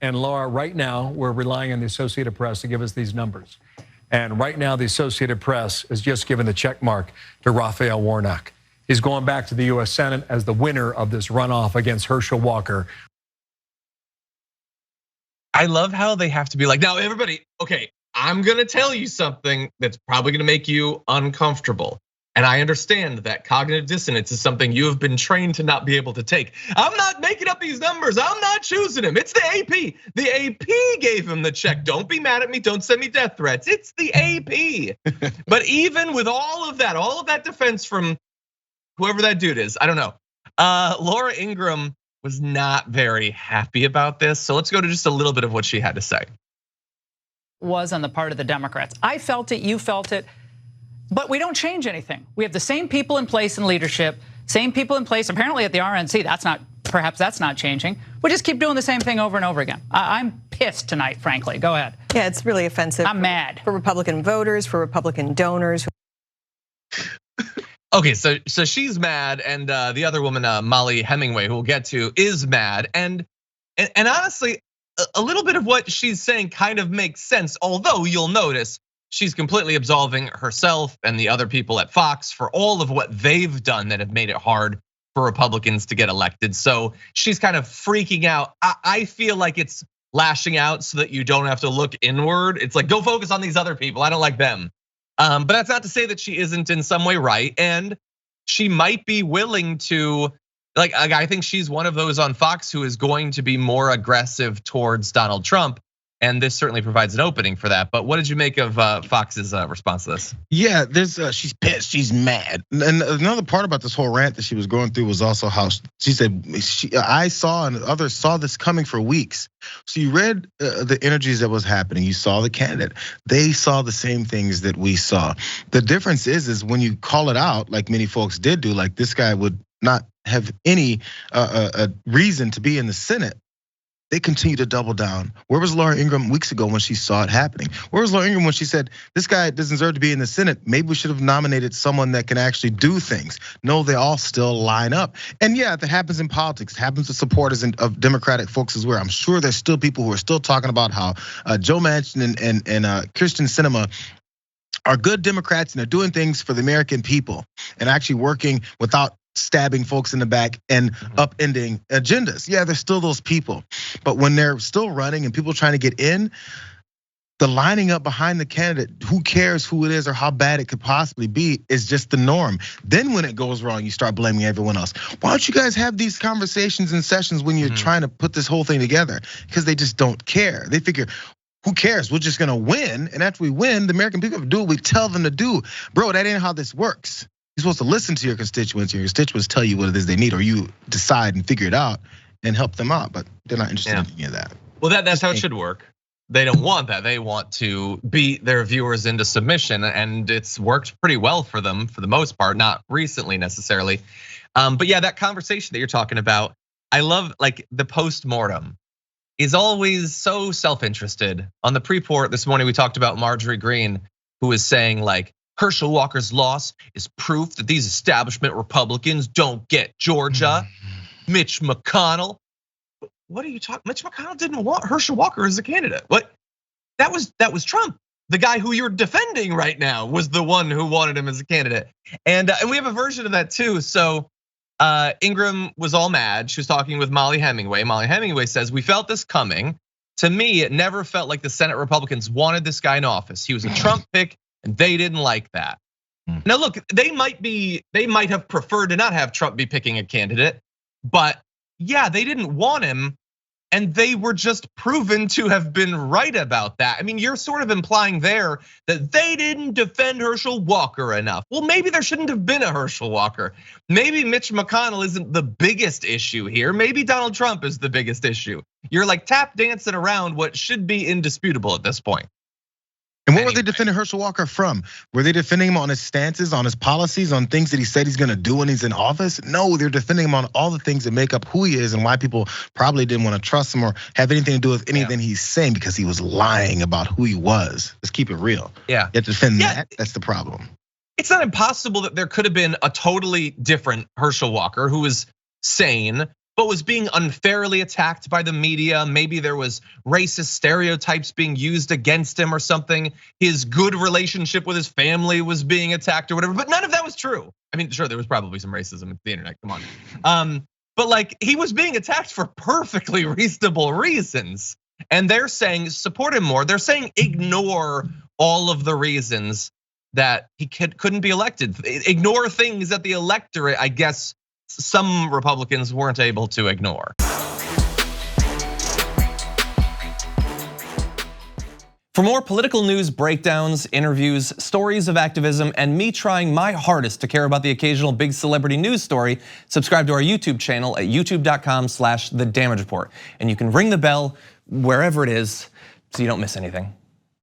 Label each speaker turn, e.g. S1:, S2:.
S1: And Laura, right now, we're relying on the Associated Press to give us these numbers. And right now, the Associated Press has just given the check mark to Raphael Warnock. He's going back to the U.S. Senate as the winner of this runoff against Herschel Walker.
S2: I love how they have to be like, now everybody, okay, I'm gonna tell you something that's probably gonna make you uncomfortable. And I understand that cognitive dissonance is something you have been trained to not be able to take. I'm not making up these numbers. I'm not choosing them. It's the AP. The AP gave him the check. Don't be mad at me. Don't send me death threats. It's the AP. But even with all of that defense from whoever that dude is, I don't know. Laura Ingraham was not very happy about this. So let's go to just a little bit of what she had to say.
S3: Was on the part of the Democrats. I felt it, you felt it. But we don't change anything. We have the same people in place in leadership, same people in place apparently at the RNC. Perhaps that's not changing. We just keep doing the same thing over and over again. I'm pissed tonight, frankly. Go ahead.
S4: Yeah, it's really offensive.
S3: I'm mad.
S4: For Republican voters, for Republican donors.
S2: Okay, so she's mad, and the other woman, Molly Hemingway, who we'll get to, is mad. And honestly, a little bit of what she's saying kind of makes sense, although you'll notice she's completely absolving herself and the other people at Fox for all of what they've done that have made it hard for Republicans to get elected. So she's kind of freaking out. I feel like it's lashing out so that you don't have to look inward. It's like, go focus on these other people. I don't like them. But that's not to say that she isn't in some way right. And she might be willing to, like, I think she's one of those on Fox who is going to be more aggressive towards Donald Trump. And this certainly provides an opening for that. But what did you make of Fox's response to this?
S5: Yeah, she's pissed, she's mad. And another part about this whole rant that she was going through was also how she said, I saw and others saw this coming for weeks. So you read the energies that was happening. You saw the candidate. They saw the same things that we saw. The difference is when you call it out, like many folks did do, like this guy would not have any reason to be in the Senate. They continue to double down. Where was Laura Ingraham weeks ago when she saw it happening? Where was Laura Ingraham when she said, this guy doesn't deserve to be in the Senate? Maybe we should have nominated someone that can actually do things. No, they all still line up. And yeah, that happens in politics. It happens to supporters of Democratic folks as well. I'm sure there's still people who are still talking about how Joe Manchin and Kyrsten Sinema are good Democrats and they're doing things for the American people and actually working without stabbing folks in the back and upending agendas. Yeah, there's still those people. But when they're still running and people trying to get in, the lining up behind the candidate, who cares who it is or how bad it could possibly be, is just the norm. Then when it goes wrong, you start blaming everyone else. Why don't you guys have these conversations and sessions when you're trying to put this whole thing together? Because they just don't care. They figure, who cares? We're just gonna win. And after we win, the American people do what we tell them to do. Bro, that ain't how this works. You're supposed to listen to your constituents. Your constituents tell you what it is they need, or you decide and figure it out and help them out. But they're not interested in any of that.
S2: Well, that's how it should work. They don't want that. They want to beat their viewers into submission, and it's worked pretty well for them for the most part. Not recently necessarily, but yeah, that conversation that you're talking about, I love. Like the postmortem is always so self-interested. On the pre-port this morning, we talked about Marjorie Greene, who was saying like, Herschel Walker's loss is proof that these establishment Republicans don't get Georgia. Mitch McConnell, what are you talking? Mitch McConnell didn't want Herschel Walker as a candidate. What? That was Trump. The guy who you're defending right now was the one who wanted him as a candidate. And we have a version of that too. So Ingraham was all mad. She was talking with Molly Hemingway. Molly Hemingway says, we felt this coming. To me, it never felt like the Senate Republicans wanted this guy in office. He was a Trump pick. And they didn't like that. Now look, they might have preferred to not have Trump be picking a candidate, but yeah, they didn't want him, and they were just proven to have been right about that. I mean, you're sort of implying there that they didn't defend Herschel Walker enough. Well, maybe there shouldn't have been a Herschel Walker. Maybe Mitch McConnell isn't the biggest issue here. Maybe Donald Trump is the biggest issue. You're like tap dancing around what should be indisputable at this point.
S5: And what were they defending Herschel Walker from? Were they defending him on his stances, on his policies, on things that he said he's gonna do when he's in office? No, they're defending him on all the things that make up who he is and why people probably didn't want to trust him or have anything to do with anything he's saying, because he was lying about who he was. Let's keep it real.
S2: Yeah.
S5: You have to defend that, that's the problem.
S2: It's not impossible that there could have been a totally different Herschel Walker who was sane, but was being unfairly attacked by the media. Maybe there was racist stereotypes being used against him or something. His good relationship with his family was being attacked or whatever, but none of that was true. I mean, sure, there was probably some racism at the internet, come on. But like, he was being attacked for perfectly reasonable reasons. And they're saying support him more. They're saying ignore all of the reasons that he couldn't be elected. Ignore things that the electorate, I guess, some Republicans weren't able to ignore.
S6: For more political news breakdowns, interviews, stories of activism, and me trying my hardest to care about the occasional big celebrity news story, subscribe to our YouTube channel at youtube.com/thedamagereport. And you can ring the bell wherever it is so you don't miss anything.